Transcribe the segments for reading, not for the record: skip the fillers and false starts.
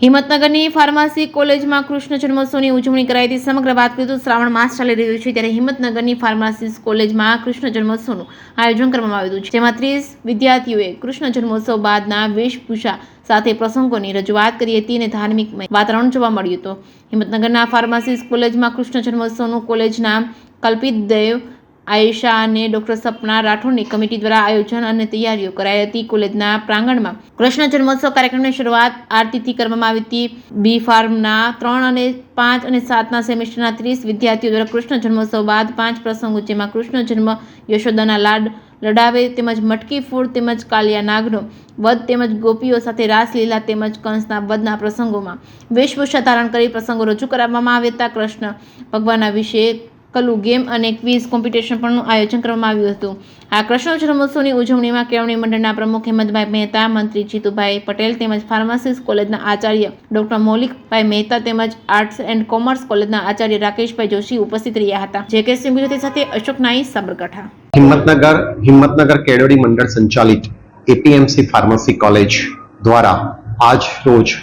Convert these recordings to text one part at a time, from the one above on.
હિંમતનગરની pharmacy કોલેજમાં કૃષ્ણ જન્મોત્સવની ઉજવણી કરાઈ હતી. સમગ્ર વાત કરીએ તો શ્રાવણ માસ ચાલી રહ્યો છે ત્યારે હિંમતનગરની ફાર્મસી કોલેજમાં કૃષ્ણ જન્મોત્સવનું આયોજન કરવામાં આવ્યું છે, જેમાં 30 વિદ્યાર્થીઓએ કૃષ્ણ જન્મોત્સવ બાદના વેશભૂષા સાથે પ્રસંગોની રજૂઆત કરી હતી અને ધાર્મિક વાતાવરણ જોવા મળ્યું હતું. હિંમતનગરના ફાર્મસી કોલેજમાં કૃષ્ણ જન્મોત્સવનું કોલેજના કલ્પિત દેવ આયેશા અને ડોક્ટર સપના રાઠોડની કમિટી દ્વારા આયોજન અને તૈયારીઓ કરાઈ હતી. કોલેજના પ્રાંગણમાં કૃષ્ણ જન્મોત્સવ કાર્યક્રમની શરૂઆત આરતીથી કરવામાં આવી હતી. બી ફાર્મના 3 અને 5 અને 7ના સેમેસ્ટરના 30 વિદ્યાર્થીઓ દ્વારા કૃષ્ણ જન્મોત્સવ બાદ 5 પ્રસંગો, જેમાં કૃષ્ણ જન્મ, યશોદાના લાડ લડાવે તેમજ મટકી ફોડ તેમજ કાલિયા નાગનો વધ તેમજ ગોપીઓ સાથે રાસલીલા તેમજ કંસના વધના પ્રસંગોમાં વેશભૂષા ધારણ કરી પ્રસંગો રજૂ કરવામાં આવ્યા હતા. કૃષ્ણ ભગવાનના વિશે કલુ ગેમ અને ક્વિઝ કોમ્પિટિશન પણ આયોજન કરવામાં આવ્યું હતું. આ કૃષ્ણ જન્મોત્સવની ઉજવણીમાં કેળવણી મંડળના પ્રમુખ હેમંતભાઈ મહેતા, મંત્રી જીતુભાઈ પટેલ તેમજ ફાર્મસી કોલેજના આચાર્ય ડોક્ટર મૌલિકભાઈ મહેતા તેમજ આર્ટ્સ એન્ડ કોમર્સ કોલેજના આચાર્ય રાકેશભાઈ જોશી ઉપસ્થિત રહ્યા હતા. જેકે સિંહ ગુજરાતી સાથે અશોક નાઈ, સાબરકાંઠા. હિંમતનગર કેળવણી મંડળ સંચાલિત એપીએમસી ફાર્મસી કોલેજ દ્વારા આજ રોજ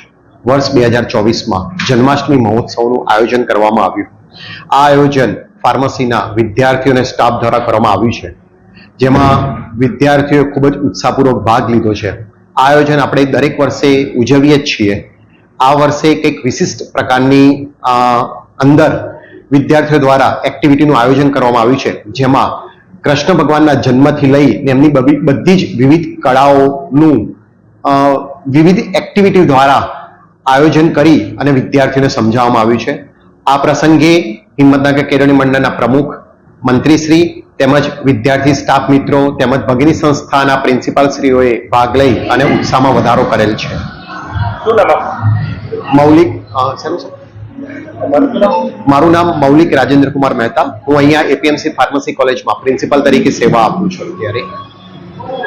વર્ષ 2024માં જન્માષ્ટમી મહોત્સવનું આયોજન કરવામાં આવ્યું. આ આયોજન ફાર્મસીના વિદ્યાર્થીઓ અને સ્ટાફ દ્વારા કરવામાં આવ્યું છે, જેમાં વિદ્યાર્થીઓએ ખૂબ જ ઉત્સાહપૂર્વક ભાગ લીધો છે. આ આયોજન આપણે દરેક વર્ષે ઉજવીએ જ છીએ. આ વર્ષે કંઈક વિશિષ્ટ પ્રકારની અંદર વિદ્યાર્થીઓ દ્વારા એક્ટિવિટીનું આયોજન કરવામાં આવ્યું છે, જેમાં કૃષ્ણ ભગવાનના જન્મથી લઈ એમની બધી જ વિવિધ કળાઓનું વિવિધ એક્ટિવિટી દ્વારા આયોજન કરી અને વિદ્યાર્થીઓને સમજાવવામાં આવ્યું છે. આ પ્રસંગે હિંમતનગર કેળવણી મંડળના પ્રમુખ, મંત્રીશ્રી તેમજ વિદ્યાર્થી સ્ટાફ મિત્રો તેમજ ભગીની સંસ્થાના પ્રિન્સિપાલશ્રીઓએ ભાગ લઈ અને ઉત્સાહમાં વધારો કરેલ છે. મૌલિક મારું નામ મૌલિક રાજેન્દ્ર કુમાર મહેતા. હું અહીંયા એપીએમસી ફાર્મસી કોલેજમાં પ્રિન્સિપાલ તરીકે સેવા આપું છું અત્યારે.